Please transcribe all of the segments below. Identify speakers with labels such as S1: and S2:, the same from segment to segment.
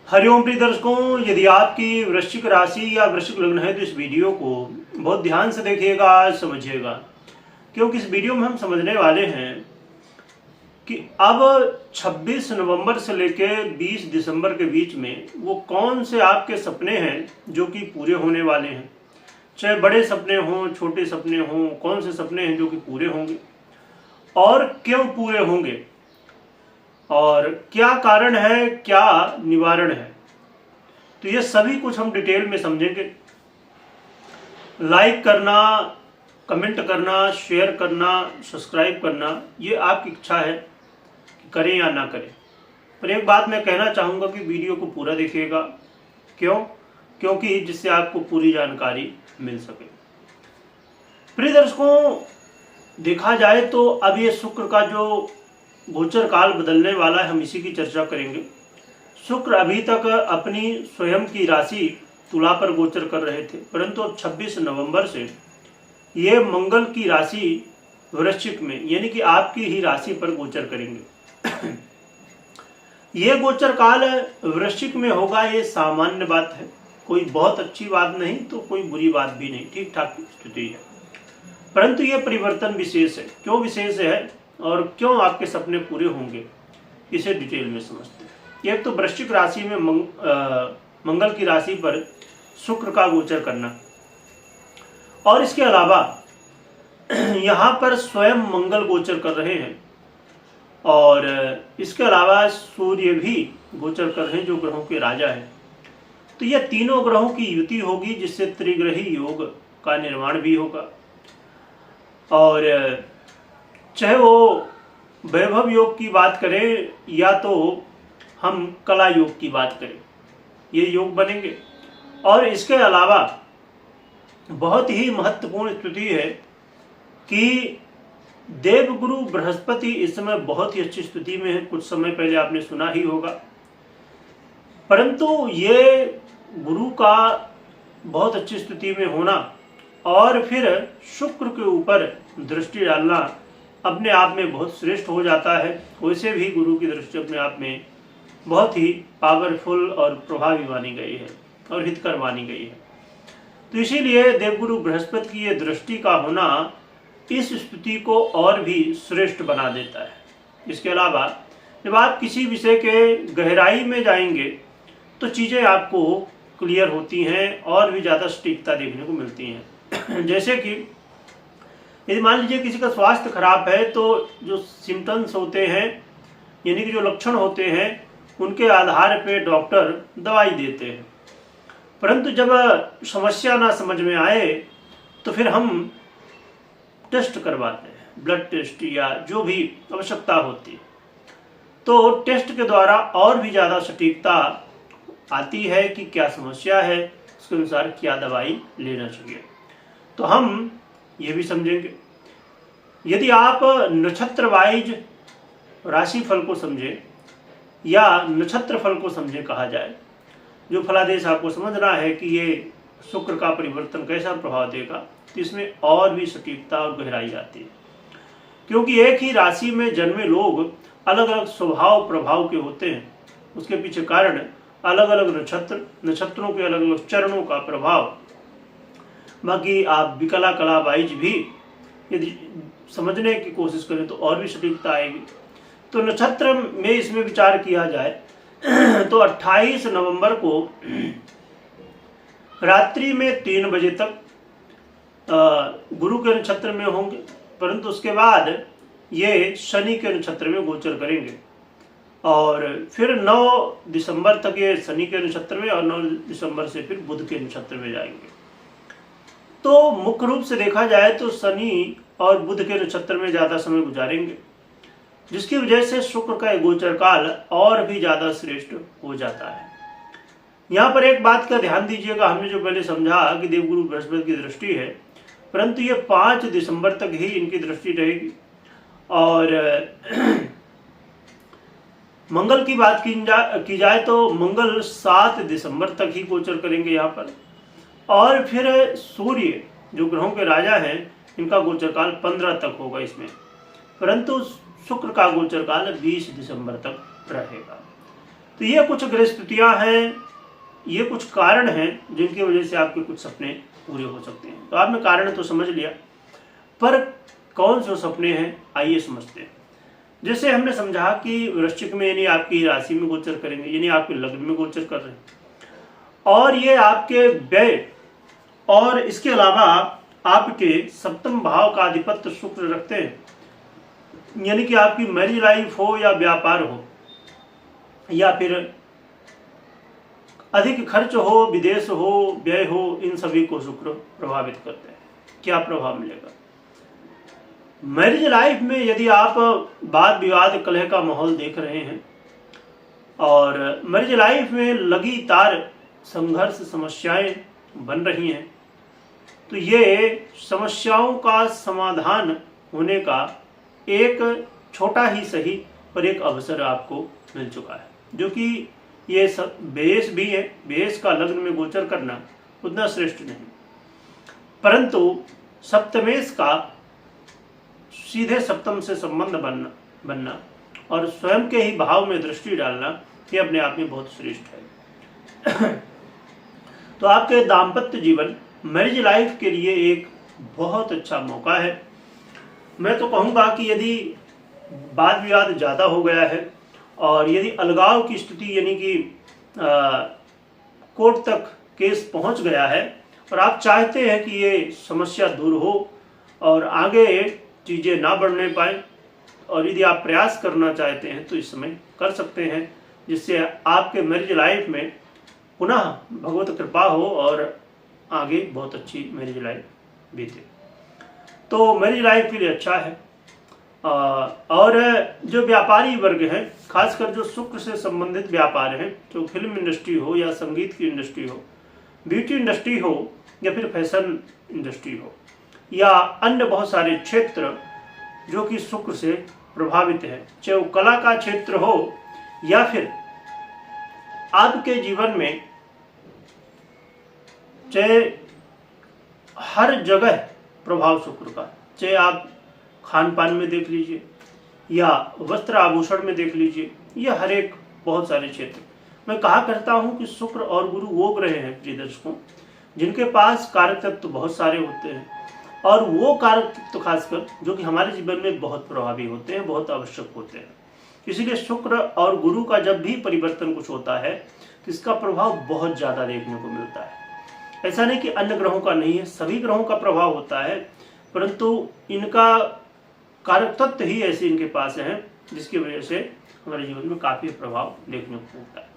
S1: हरिओम प्रिय दर्शकों, यदि आपकी वृश्चिक राशि या वृश्चिक लग्न है तो इस वीडियो को बहुत ध्यान से देखिएगा, समझिएगा, क्योंकि इस वीडियो में हम समझने वाले हैं कि अब 26 नवंबर से लेकर 20 दिसंबर के बीच में वो कौन से आपके सपने हैं जो कि पूरे होने वाले हैं। चाहे बड़े सपने हों, छोटे सपने हों, कौन से सपने हैं जो कि पूरे होंगे और क्यों पूरे होंगे और क्या कारण है, क्या निवारण है। तो ये सभी कुछ हम डिटेल में समझेंगे। लाइक करना, कमेंट करना, शेयर करना, सब्सक्राइब करना, ये आपकी इच्छा है कि करें या ना करें। पर एक बात मैं कहना चाहूँगा कि वीडियो को पूरा देखिएगा। क्योंकि जिससे आपको पूरी जानकारी मिल सके। प्रिय दर्शकों, देखा जाए तो अब ये शुक्र का जो गोचर काल बदलने वाला है, हम इसी की चर्चा करेंगे। शुक्र अभी तक अपनी स्वयं की राशि तुला पर गोचर कर रहे थे, परंतु अब 26 नवंबर से ये मंगल की राशि वृश्चिक में यानी कि आपकी ही राशि पर गोचर करेंगे। ये गोचर काल वृश्चिक में होगा, ये सामान्य बात है, कोई बहुत अच्छी बात नहीं तो कोई बुरी बात भी नहीं, ठीक ठाक स्थिति है। परंतु ये परिवर्तन विशेष है। क्यों विशेष है और क्यों आपके सपने पूरे होंगे, इसे डिटेल में समझते हैं। एक तो वृश्चिक राशि में मंगल की राशि पर शुक्र का गोचर करना, और इसके अलावा यहाँ पर स्वयं मंगल गोचर कर रहे हैं, और इसके अलावा सूर्य भी गोचर कर रहे हैं जो ग्रहों के राजा हैं। तो यह तीनों ग्रहों की युति होगी, जिससे त्रिग्रही योग का निर्माण भी होगा। और चाहे वो वैभव योग की बात करें या तो हम कला योग की बात करें, ये योग बनेंगे। और इसके अलावा बहुत ही महत्वपूर्ण स्थिति है कि देवगुरु बृहस्पति इस समय बहुत ही अच्छी स्थिति में है। कुछ समय पहले आपने सुना ही होगा, परंतु ये गुरु का बहुत अच्छी स्थिति में होना और फिर शुक्र के ऊपर दृष्टि डालना अपने आप में बहुत श्रेष्ठ हो जाता है। वैसे भी गुरु की दृष्टि अपने आप में बहुत ही पावरफुल और प्रभावी मानी गई है और हितकर मानी गई है। तो इसीलिए देवगुरु बृहस्पति की ये दृष्टि का होना इस स्थिति को और भी श्रेष्ठ बना देता है। इसके अलावा जब आप किसी विषय के गहराई में जाएंगे तो चीज़ें आपको क्लियर होती हैं और भी ज़्यादा सटीकता देखने को मिलती हैं। जैसे कि यदि मान लीजिए किसी का स्वास्थ्य खराब है तो जो सिम्टम्स होते हैं यानी कि जो लक्षण होते हैं उनके आधार पे डॉक्टर दवाई देते हैं, परंतु जब समस्या ना समझ में आए तो फिर हम टेस्ट करवाते हैं, ब्लड टेस्ट या जो भी आवश्यकता होती है। तो टेस्ट के द्वारा और भी ज़्यादा सटीकता आती है कि क्या समस्या है, उसके अनुसार क्या दवाई लेना चाहिए। तो हम ये भी समझेंगे। यदि आप नक्षत्र वाइज राशि फल को समझें या नक्षत्र फल को समझें कहा जाए, जो फलादेश आपको समझना है कि ये शुक्र का परिवर्तन कैसा प्रभाव देगा, तो इसमें और भी सटीकता और गहराई आती है। क्योंकि एक ही राशि में जन्मे लोग अलग अलग स्वभाव प्रभाव के होते हैं। उसके पीछे कारण अलग अलग नक्षत्रों के अलग अलग चरणों का प्रभाव। बाकी आप विकला कला वाइज भी यदि समझने की कोशिश करें तो और भी सटीकता आएगी। तो नक्षत्र में इसमें विचार किया जाए तो 28 नवंबर को रात्रि में 3 बजे तक गुरु के नक्षत्र में होंगे, परंतु उसके बाद ये शनि के नक्षत्र में गोचर करेंगे और फिर 9 दिसंबर तक ये शनि के नक्षत्र में और 9 दिसंबर से फिर बुध के नक्षत्र में जाएंगे। तो मुख्य रूप से देखा जाए तो शनि और बुध के नक्षत्र में ज़्यादा समय गुजारेंगे, जिसकी वजह से शुक्र का गोचर काल और भी ज़्यादा श्रेष्ठ हो जाता है। यहाँ पर एक बात का ध्यान दीजिएगा, हमने जो पहले समझा कि देवगुरु बृहस्पति की दृष्टि है, परंतु ये 5 दिसंबर तक ही इनकी दृष्टि रहेगी। और मंगल की बात की जाए तो मंगल 7 दिसंबर तक ही गोचर करेंगे यहाँ पर, और फिर सूर्य जो ग्रहों के राजा हैं इनका गोचर काल 15 तक होगा इसमें, परंतु शुक्र का गोचर काल 20 दिसंबर तक रहेगा। तो ये कुछ ग्रह स्थितियाँ हैं, ये कुछ कारण हैं जिनकी वजह से आपके कुछ सपने पूरे हो सकते हैं। तो आपने कारण तो समझ लिया, पर कौन से सपने हैं आइए समझते हैं। जैसे हमने समझा कि वृश्चिक में यानी आपकी राशि में गोचर करेंगे, यानी आपके लग्न में गोचर कर रहे हैं, और ये आपके व्यय और इसके अलावा आपके सप्तम भाव का आधिपत्य शुक्र रखते हैं, यानी कि आपकी मैरिज लाइफ हो या व्यापार हो या फिर अधिक खर्च हो, विदेश हो, व्यय हो, इन सभी को शुक्र प्रभावित करते हैं। क्या प्रभाव मिलेगा मैरिज लाइफ में? यदि आप वाद विवाद कलह का माहौल देख रहे हैं और मैरिज लाइफ में लगातार संघर्ष समस्याएं बन रही हैं, तो ये समस्याओं का समाधान होने का एक छोटा ही सही पर एक अवसर आपको मिल चुका है, जो कि ये बेस भी है। बेस का लग्न में गोचर करना उतना श्रेष्ठ नहीं, परंतु सप्तमेश का सीधे सप्तम से संबंध बनना और स्वयं के ही भाव में दृष्टि डालना, ये अपने आप में बहुत श्रेष्ठ है। तो आपके दाम्पत्य जीवन, मैरिज लाइफ के लिए एक बहुत अच्छा मौका है। मैं तो कहूँगा कि यदि वाद विवाद ज़्यादा हो गया है और यदि अलगाव की स्थिति यानी कि कोर्ट तक केस पहुँच गया है और आप चाहते हैं कि ये समस्या दूर हो और आगे चीज़ें ना बढ़ने पाए, और यदि आप प्रयास करना चाहते हैं तो इस समय कर सकते हैं, जिससे आपके मैरिज लाइफ में पुनः भगवत कृपा हो और आगे बहुत अच्छी मैरिज लाइफ बीते। तो मैरिज लाइफ के लिए अच्छा है। और जो व्यापारी वर्ग हैं, खासकर जो शुक्र से संबंधित व्यापार हैं, जो फिल्म इंडस्ट्री हो या संगीत की इंडस्ट्री हो, ब्यूटी इंडस्ट्री हो या फिर फैशन इंडस्ट्री हो या अन्य बहुत सारे क्षेत्र जो कि शुक्र से प्रभावित है, चाहे वो कला का क्षेत्र हो या फिर आपके जीवन में चाहे हर जगह प्रभाव शुक्र का, चाहे आप खान पान में देख लीजिए या वस्त्र आभूषण में देख लीजिए, ये हर एक बहुत सारे क्षेत्र। मैं कहा करता हूं कि शुक्र और गुरु वो ग्रह हैं प्रिय दर्शकों, जिनके पास कारक तत्व बहुत सारे होते हैं, और वो कारक तत्व खासकर जो कि हमारे जीवन में बहुत प्रभावी होते हैं, बहुत आवश्यक होते हैं। इसीलिए शुक्र और गुरु का जब भी परिवर्तन कुछ होता है तो इसका प्रभाव बहुत ज़्यादा देखने को मिलता है। ऐसा नहीं कि अन्य ग्रहों का नहीं है, सभी ग्रहों का प्रभाव होता है, परंतु इनका कारक तत्व ही ऐसे इनके पास है जिसकी वजह से हमारे जीवन में काफ़ी प्रभाव देखने को मिलता है।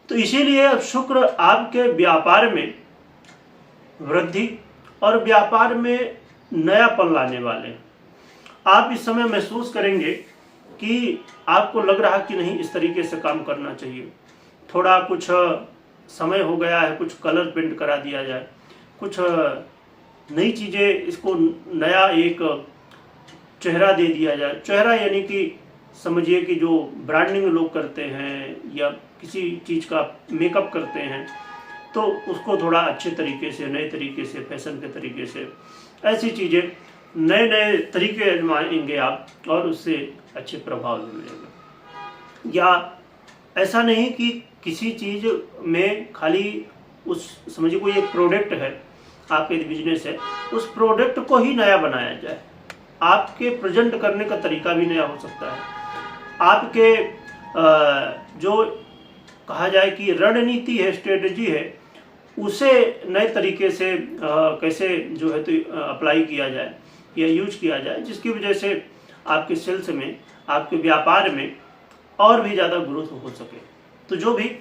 S1: तो इसीलिए अब शुक्र आपके व्यापार में वृद्धि और व्यापार में नयापन लाने वाले। आप इस समय महसूस करेंगे कि आपको लग रहा कि नहीं इस तरीके से काम करना चाहिए, थोड़ा कुछ समय हो गया है, कुछ कलर पेंट करा दिया जाए, कुछ नई चीज़ें, इसको नया एक चेहरा दे दिया जाए। चेहरा यानी कि समझिए कि जो ब्रांडिंग लोग करते हैं या किसी चीज़ का मेकअप करते हैं, तो उसको थोड़ा अच्छे तरीके से, नए तरीके से, फैशन के तरीके से, ऐसी चीज़ें नए नए तरीके आजमाएंगे आप और उससे अच्छे प्रभाव मिलेंगे। या ऐसा नहीं कि किसी चीज़ में खाली उस समझिए कोई एक प्रोडक्ट है, आपके बिजनेस है, उस प्रोडक्ट को ही नया बनाया जाए। आपके प्रेजेंट करने का तरीका भी नया हो सकता है, आपके जो कहा जाए कि रणनीति है, स्ट्रेटजी है, उसे नए तरीके से कैसे जो है तो अप्लाई किया जाए या यूज किया जाए, जिसकी वजह से आपके सेल्स में, आपके व्यापार में और भी ज़्यादा ग्रोथ हो सके। तो जो भी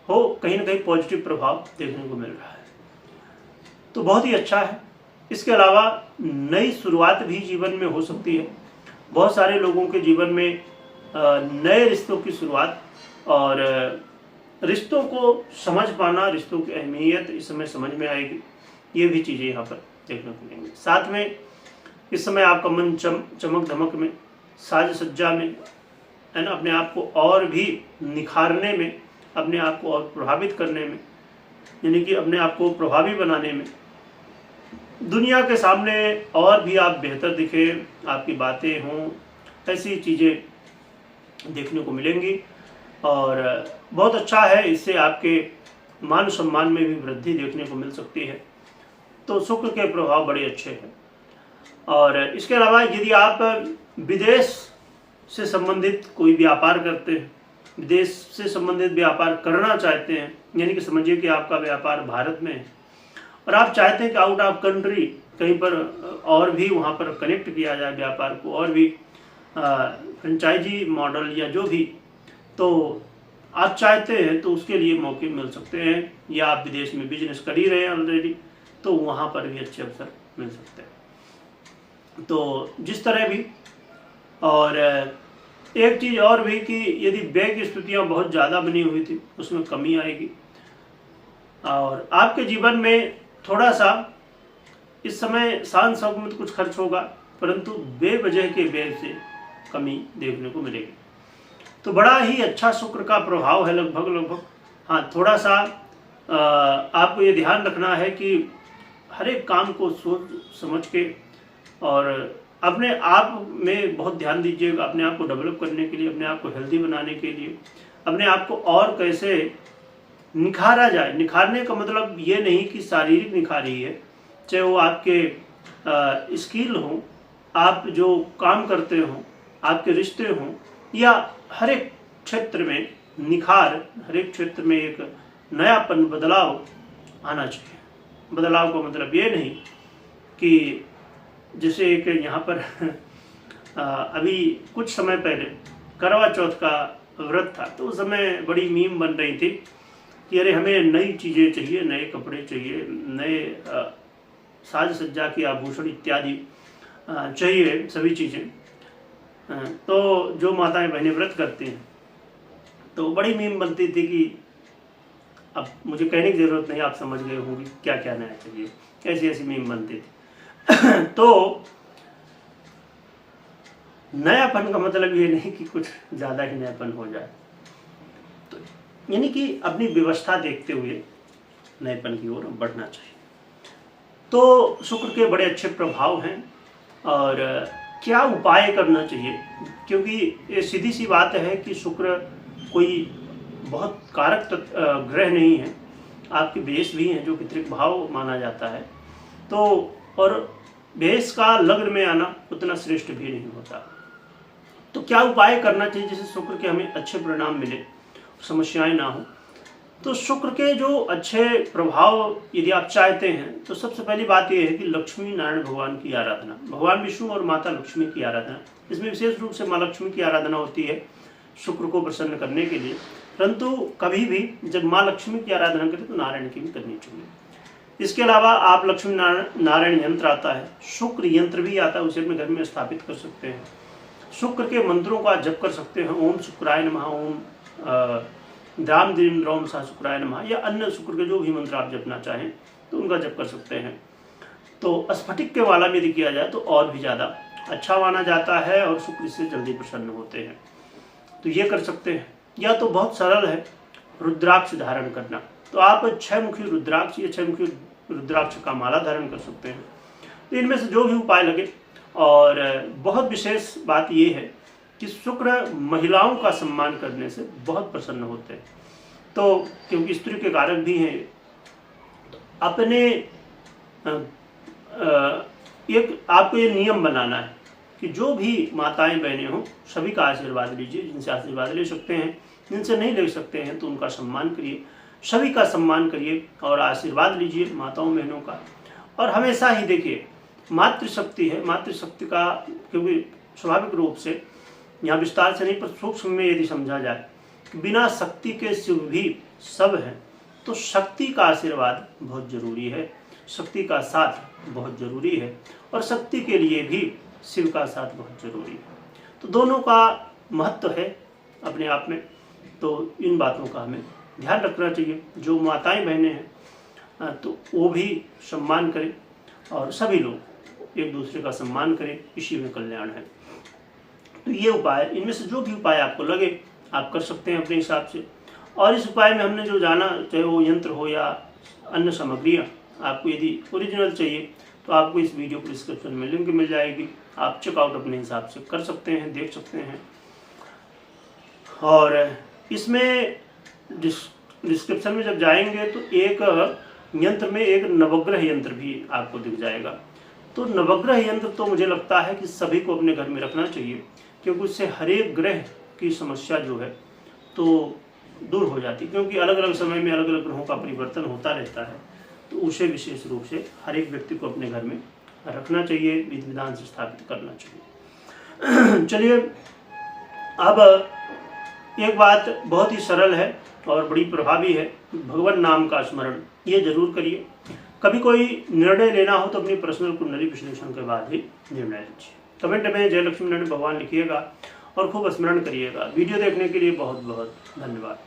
S1: हो, कहीं ना कहीं पॉजिटिव प्रभाव देखने को मिल रहा है, तो बहुत ही अच्छा है। इसके अलावा नई शुरुआत भी जीवन में हो सकती है। बहुत सारे लोगों के जीवन में नए रिश्तों की शुरुआत और रिश्तों को समझ पाना, रिश्तों की अहमियत इस समय समझ में आएगी। ये भी चीज़ें यहाँ पर देखने को मिलेंगी। साथ में इस समय आपका मन चमक धमक में, साज सज्जा में, है ना, अपने आप को और भी निखारने में, अपने आप को और प्रभावित करने में, यानी कि अपने आप को प्रभावी बनाने में, दुनिया के सामने और भी आप बेहतर दिखे, आपकी बातें हों, ऐसी चीज़ें देखने को मिलेंगी। और बहुत अच्छा है। इससे आपके मान सम्मान में भी वृद्धि देखने को मिल सकती है। तो शुक्र के प्रभाव बड़े अच्छे हैं। और इसके अलावा यदि आप विदेश से संबंधित कोई व्यापार करते हैं, विदेश से संबंधित व्यापार करना चाहते हैं, यानी कि समझिए कि आपका व्यापार भारत में है और आप चाहते हैं कि आउट ऑफ कंट्री कहीं पर और भी वहाँ पर कनेक्ट किया जाए व्यापार को, और भी फ्रेंचाइजी मॉडल या जो भी तो आप चाहते हैं, तो उसके लिए मौके मिल सकते हैं। या आप विदेश में बिजनेस कर ही रहे हैं ऑलरेडी, तो वहाँ पर भी अच्छे अवसर मिल सकते हैं। तो जिस तरह भी, और एक चीज़ और भी कि यदि व्यय की स्थितियाँ बहुत ज़्यादा बनी हुई थी उसमें कमी आएगी। और आपके जीवन में थोड़ा सा इस समय शांत शौक कुछ खर्च होगा, परंतु बेवजह के व्यय से कमी देखने को मिलेगी। तो बड़ा ही अच्छा शुक्र का प्रभाव है लगभग। हाँ, थोड़ा सा आपको ये ध्यान रखना है कि हर एक काम को सोच समझ के और अपने आप में बहुत ध्यान दीजिएगा, अपने आप को डेवलप करने के लिए, अपने आप को हेल्दी बनाने के लिए, अपने आप को और कैसे निखारा जाए। निखारने का मतलब ये नहीं कि शारीरिक निखारी है, चाहे वो आपके स्किल हो, आप जो काम करते हो, आपके रिश्ते हों, या हर एक क्षेत्र में निखार, हर एक क्षेत्र में एक नयापन, बदलाव आना चाहिए। बदलाव का मतलब ये नहीं कि जैसे एक यहाँ पर अभी कुछ समय पहले करवा चौथ का व्रत था, तो उस समय बड़ी मीम बन रही थी कि अरे हमें नई चीज़ें चाहिए, नए कपड़े चाहिए, नए साज सज्जा की आभूषण इत्यादि चाहिए, सभी चीज़ें। तो जो माताएं बहनें व्रत करती हैं, तो बड़ी मीम बनती थी कि अब मुझे कहने की ज़रूरत नहीं, आप समझ गए होंगे क्या क्या नया चाहिए, ऐसी ऐसी मीम बनती थी। तो नयापन का मतलब ये नहीं कि कुछ ज़्यादा ही नयापन हो जाए, तो यानी कि अपनी व्यवस्था देखते हुए नएपन की ओर बढ़ना चाहिए। तो शुक्र के बड़े अच्छे प्रभाव हैं। और क्या उपाय करना चाहिए, क्योंकि ये सीधी सी बात है कि शुक्र कोई बहुत कारक ग्रह नहीं है, आपके बेस भी हैं जो पितृक भाव माना जाता है। तो और बेस का लग्न में आना उतना श्रेष्ठ भी नहीं होता। तो क्या उपाय करना चाहिए जिससे शुक्र के हमें अच्छे परिणाम मिले, समस्याएं ना हो। तो शुक्र के जो अच्छे प्रभाव यदि आप चाहते हैं, तो सबसे पहली बात यह है कि लक्ष्मी नारायण भगवान की आराधना, भगवान विष्णु और माता लक्ष्मी की आराधना। इसमें विशेष रूप से माँ लक्ष्मी की आराधना होती है शुक्र को प्रसन्न करने के लिए, परंतु कभी भी जब माँ लक्ष्मी की आराधना करें तो नारायण की भी करनी चाहिए। इसके अलावा आप लक्ष्मी नारायण यंत्र आता है, शुक्र यंत्र भी आता है, उसे अपने घर में स्थापित कर सकते हैं। शुक्र के मंत्रों का जप कर सकते हैं, ओम शुक्राय नमः, ओम द्राम द्रीम द्रौम सा शुक्राय नमः, या अन्य शुक्र के जो भी मंत्र आप जपना चाहें तो उनका जप कर सकते हैं। तो स्फटिक के माला में यदि किया जाए तो और भी ज़्यादा अच्छा माना जाता है और शुक्र इससे जल्दी प्रसन्न होते हैं, तो ये कर सकते हैं। या तो बहुत सरल है, रुद्राक्ष धारण करना, तो आप 6 मुखी रुद्राक्ष या 6 मुखी रुद्राक्ष का माला धारण कर सकते हैं। तो इनमें से जो भी उपाय लगे। और बहुत विशेष बात यह है कि शुक्र महिलाओं का सम्मान करने से बहुत प्रसन्न होते हैं। तो क्योंकि स्त्री के कारक भी हैं, तो अपने एक आपको ये नियम बनाना है कि जो भी माताएं बहनें हों सभी का आशीर्वाद लीजिए, जिनसे आशीर्वाद ले सकते हैं, जिनसे नहीं ले सकते हैं तो उनका सम्मान करिए, सभी का सम्मान करिए और आशीर्वाद लीजिए माताओं बहनों का। और हमेशा ही देखिए मातृशक्ति है, मातृशक्ति का, क्योंकि स्वाभाविक रूप से यहाँ विस्तार से नहीं पर सूक्ष्म में यदि समझा जाए, बिना शक्ति के शिव भी सब है, तो शक्ति का आशीर्वाद बहुत जरूरी है, शक्ति का साथ बहुत जरूरी है, और शक्ति के लिए भी शिव का साथ बहुत जरूरी है। तो दोनों का महत्व है अपने आप में। तो इन बातों का हमें ध्यान रखना चाहिए। जो माताएं बहनें हैं तो वो भी सम्मान करें और सभी लोग एक दूसरे का सम्मान करें, इसी में कल्याण है। तो ये उपाय, इनमें से जो भी उपाय आपको लगे आप कर सकते हैं अपने हिसाब से। और इस उपाय में हमने जो जाना, चाहे वो यंत्र हो या अन्य सामग्रियाँ, आपको यदि ओरिजिनल चाहिए तो आपको इस वीडियो को डिस्क्रिप्शन में लिंक मिल जाएगी, आप चेकआउट अपने हिसाब से कर सकते हैं, देख सकते हैं। और इसमें डिस्क्रिप्शन में जब जाएंगे तो एक यंत्र में एक नवग्रह यंत्र भी आपको दिख जाएगा। तो नवग्रह यंत्र तो मुझे लगता है कि सभी को अपने घर में रखना चाहिए, क्योंकि उससे हर एक ग्रह की समस्या जो है तो दूर हो जाती है, क्योंकि अलग अलग समय में अलग अलग ग्रहों का परिवर्तन होता रहता है। तो उसे विशेष रूप से हर एक व्यक्ति को अपने घर में रखना चाहिए, विधि विधान से स्थापित करना चाहिए। चलिए, अब एक बात बहुत ही सरल है और बड़ी प्रभावी है, भगवान नाम का स्मरण ये जरूर करिए। कभी कोई निर्णय लेना हो तो अपनी पर्सनल कुंडली विश्लेषण के बाद ही निर्णय लीजिए। कमेंट में जय लक्ष्मी नारायण भगवान लिखिएगा और खूब स्मरण करिएगा। वीडियो देखने के लिए बहुत बहुत धन्यवाद।